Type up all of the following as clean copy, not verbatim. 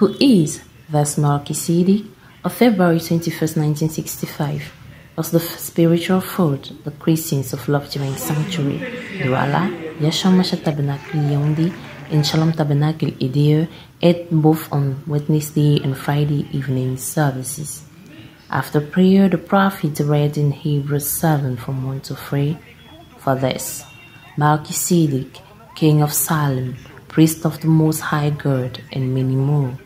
who is thus Melchizedek, of February 21st, 1965, was the spiritual food the Christians of Love Divine Sanctuary, Douala, Yashua Mashiach Tabernacle Yaoundé, and Shalom Tabernacle Idea ate both on Wednesday and Friday evening services. After prayer, the prophet read in Hebrews 7 from 1 to 3, for this, Melchizedek, king of Salem, priest of the Most High God, and many more.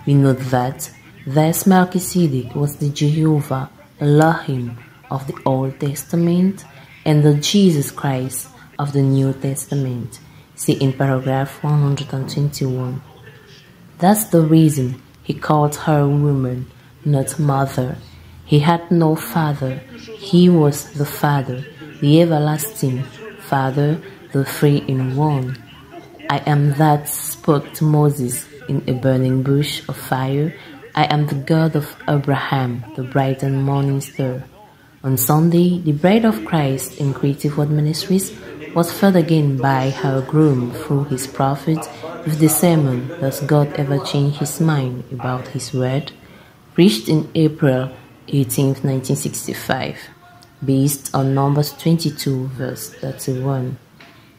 We note that this Melchizedek was the Jehovah Elohim of the Old Testament and the Jesus Christ of the New Testament. See in paragraph 121. That's the reason he called her woman, not mother. He had no father. He was the Father, the everlasting Father, the three-in-one. I am that spoke to Moses in a burning bush of fire. I am the God of Abraham, the bright and morning star. On Sunday, the bride of Christ in Creative Word Ministries was fed again by her groom through his prophet with the sermon, Does God Ever Change His Mind About His Word?, preached in April 18, 1965, based on Numbers 22, verse 31.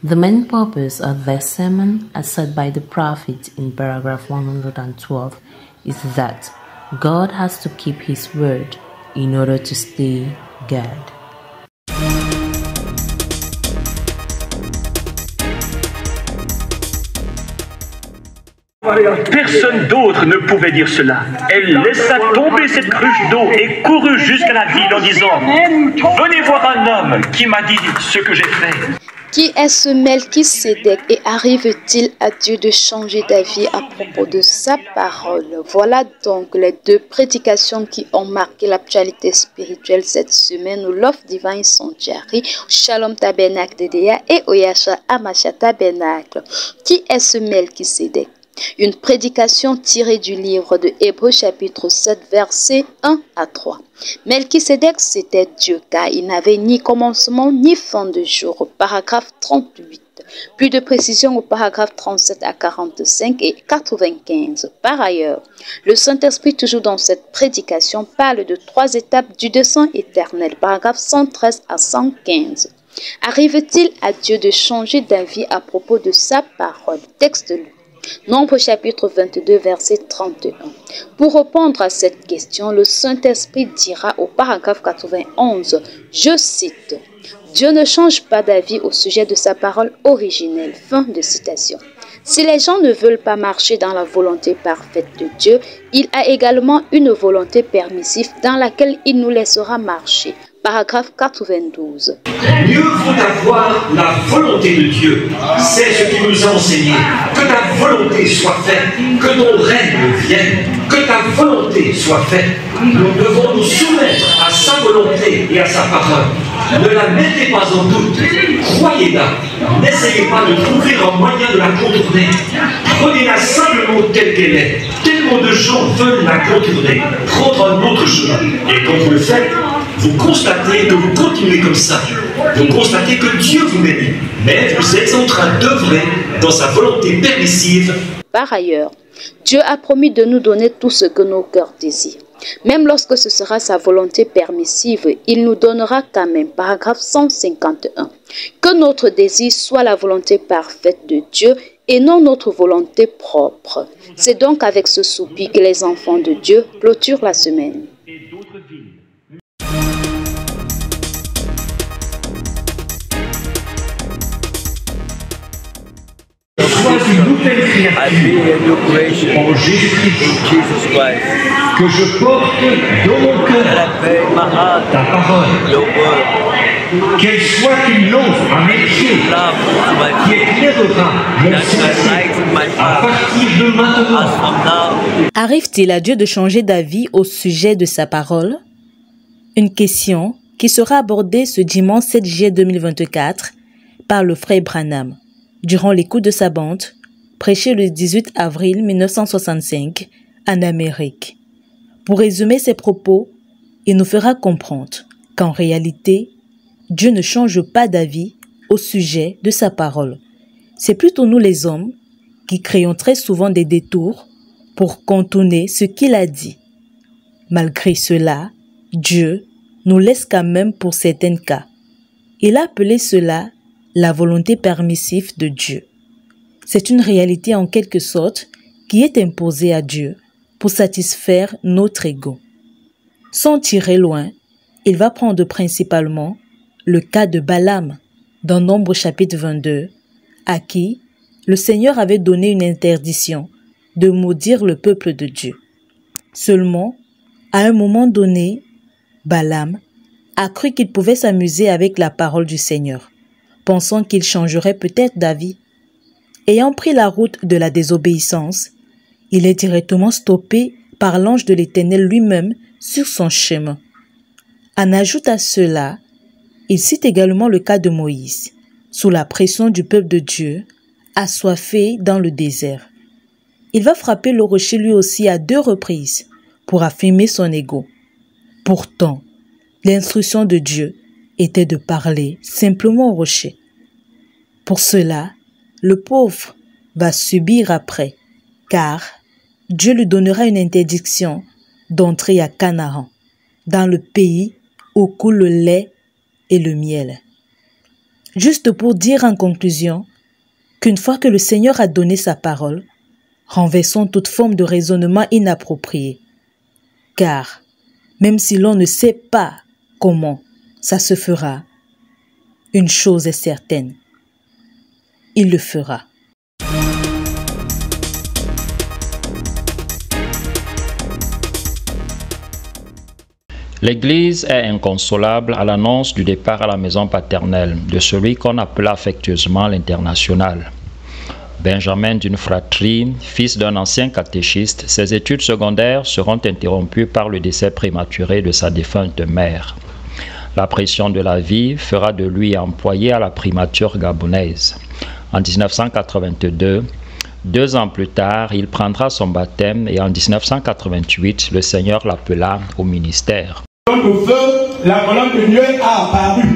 The main purpose of this sermon, as said by the prophet in paragraph 112, is that God has to keep His word in order to stay God. Personne d'autre ne pouvait dire cela. Elle laissa tomber cette cruche d'eau et courut jusqu'à la ville en disant « Venez voir un homme qui m'a dit ce que j'ai fait. » Qui est ce Melchisédek et arrive-t-il à Dieu de changer d'avis à propos de sa parole? Voilà donc les deux prédications qui ont marqué l'actualité spirituelle cette semaine au Love Divine Sanctuary, Shalom Tabernacle d'Edea et au Yashua Mashiach Tabernacle. Qui est ce Melchisédek? Une prédication tirée du livre de Hébreux chapitre 7 versets 1 à 3. Melchisédek c'était Dieu car il n'avait ni commencement ni fin de jour. Paragraphe 38. Plus de précision au paragraphe 37 à 45 et 95. Par ailleurs, le Saint-Esprit, toujours dans cette prédication, parle de 3 étapes du dessein éternel. Paragraphe 113 à 115. Arrive-t-il à Dieu de changer d'avis à propos de sa parole? Texte lu. Nombre chapitre 22 verset 31. Pour répondre à cette question, le Saint-Esprit dira au paragraphe 91, je cite, « Dieu ne change pas d'avis au sujet de sa parole originelle. » Fin de citation. Si les gens ne veulent pas marcher dans la volonté parfaite de Dieu, il a également une volonté permissive dans laquelle il nous laissera marcher. Paragraphe 92. Mieux vaut avoir la volonté de Dieu. C'est ce qu'il nous a enseigné. Que ta volonté soit faite, que ton règne vienne, que ta volonté soit faite. Nous devons nous soumettre à sa volonté et à sa parole. Ne la mettez pas en doute. Croyez-la. N'essayez pas de trouver un moyen de la contourner. Prenez-la simplement telle qu'elle est. Tellement de gens veulent la contourner, prendre un autre chemin. Et quand vous le faites, vous constatez que vous continuez comme ça. Vous constatez que Dieu vous bénit. Mais vous êtes en train d'œuvrer dans sa volonté permissive. Par ailleurs, Dieu a promis de nous donner tout ce que nos cœurs désirent. Même lorsque ce sera sa volonté permissive, il nous donnera quand même. Paragraphe 151. Que notre désir soit la volonté parfaite de Dieu et non notre volonté propre. C'est donc avec ce soupir que les enfants de Dieu clôturent la semaine. Une nouvelle créature en Jésus-Christ, que je porte dans mon cœur ta parole, qu'elle soit une lampe à mes pieds qui éclairera mon sentier à partir de maintenant. Arrive-t-il à Dieu de changer d'avis au sujet de sa parole? Une question qui sera abordée ce dimanche 7 juillet 2024 par le frère Branham durant l'écoute de sa bande, prêchée le 18 avril 1965 en Amérique. Pour résumer ses propos, il nous fera comprendre qu'en réalité, Dieu ne change pas d'avis au sujet de sa parole. C'est plutôt nous les hommes qui créons très souvent des détours pour contourner ce qu'il a dit. Malgré cela, Dieu nous laisse quand même pour certains cas. Il a appelé cela la volonté permissive de Dieu. C'est une réalité en quelque sorte qui est imposée à Dieu pour satisfaire notre ego. Sans tirer loin, il va prendre principalement le cas de Balaam dans Nombre chapitre 22, à qui le Seigneur avait donné une interdiction de maudire le peuple de Dieu. Seulement, à un moment donné, Balaam a cru qu'il pouvait s'amuser avec la parole du Seigneur, pensant qu'il changerait peut-être d'avis. Ayant pris la route de la désobéissance, il est directement stoppé par l'ange de l'Éternel lui-même sur son chemin. En ajoute à cela, il cite également le cas de Moïse, sous la pression du peuple de Dieu, assoiffé dans le désert. Il va frapper le rocher lui aussi à 2 reprises pour affirmer son ego. Pourtant, l'instruction de Dieu était de parler simplement au rocher. Pour cela, le pauvre va subir après, car Dieu lui donnera une interdiction d'entrer à Canaan, dans le pays où coule le lait et le miel. Juste pour dire en conclusion qu'une fois que le Seigneur a donné sa parole, renversons toute forme de raisonnement inapproprié. Car, même si l'on ne sait pas comment ça se fera, une chose est certaine, il le fera. L'Église est inconsolable à l'annonce du départ à la maison paternelle de celui qu'on appela affectueusement l'International. Benjamin d'une fratrie, fils d'un ancien catéchiste, ses études secondaires seront interrompues par le décès prématuré de sa défunte mère. La pression de la vie fera de lui employé à la primature gabonaise. En 1982, 2 ans plus tard, il prendra son baptême et en 1988, le Seigneur l'appela au ministère. De feu, la colonne de nuée a apparu.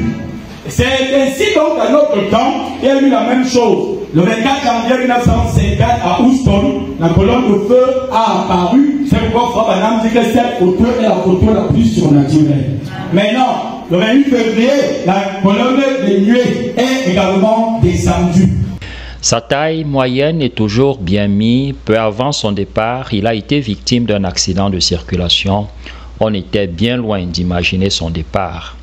C'est ainsi donc à notre temps, il y a eu la même chose. Le 24 janvier 1954 à Houston, la colonne de feu a apparu. C'est pourquoi Frère Branham dit que cette photo est la photo la plus surnaturelle. Maintenant, le 28 février, la colonne de nuée est également descendue. Sa taille moyenne est toujours bien mise. Peu avant son départ, il a été victime d'un accident de circulation. On était bien loin d'imaginer son départ.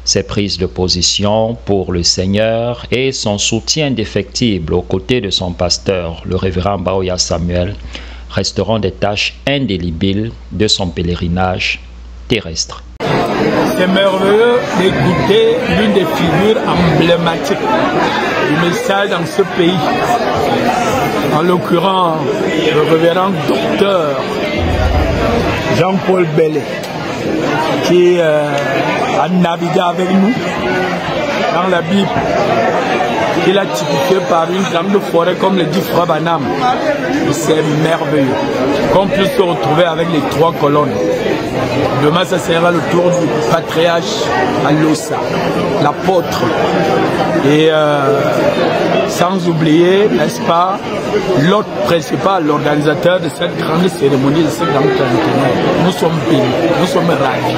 Ses prises de position pour le Seigneur et son soutien indéfectible aux côtés de son pasteur, le révérend Baoya Samuel, resteront des tâches indélébiles de son pèlerinage terrestre. C'est merveilleux d'écouter l'une des figures emblématiques du message dans ce pays, en l'occurrence le révérend docteur Jean-Paul Bellet, qui a navigué avec nous dans la Bible. Il a typifié par une grande forêt comme le dit Frère Branham. C'est merveilleux. Qu'on puisse se retrouver avec les 3 colonnes. Demain, ça sera le tour du patriarche à Lossa, l'apôtre. Et sans oublier, n'est-ce pas, l'hôte principal, l'organisateur de cette grande cérémonie, de cette grande cérémonie. Nous sommes bénis, nous sommes ravis.